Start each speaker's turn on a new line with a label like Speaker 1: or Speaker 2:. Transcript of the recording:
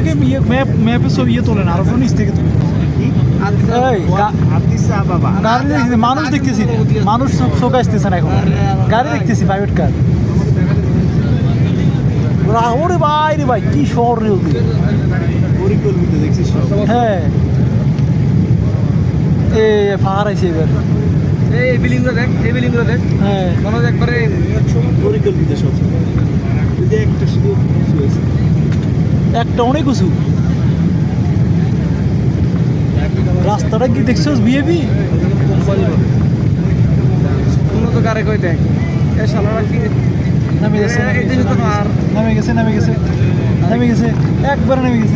Speaker 1: থেকে ম্যাপে ছবি তোলেন, আরো নিচ থেকে তোলেন। গাড়ি দেখতেছি, মানুষ দেখতেছি, মানুষ চোখ আসতেছে না এখন, গাড়ি দেখতেছি, প্রাইভেট কার। ওরে ভাই রে ভাই, কি শহর রে ওদের,
Speaker 2: পরিকল্পিত দেখছিস?
Speaker 1: হ্যাঁ এ পাহাড় আছে এবার।
Speaker 2: এই বিল্ডিংগুলো দেখ, এই বিল্ডিংগুলো দেখ,
Speaker 1: হ্যাঁ
Speaker 2: মনে হয় একবারে পরিকল্পিত সব। ওই যে একটা শুধু হয়েছে,
Speaker 1: একটা অনেক উঁচু। রাস্তাটা কি দেখছোস বিএবি?
Speaker 2: উন্নত কারে কই দেখ, এ শালারা কি
Speaker 1: নামে গেছে,
Speaker 2: এই দেশে তো আর
Speaker 1: নামে গেছে, নামে গেছে, নামে গেছে, একবার নেমে গেছে।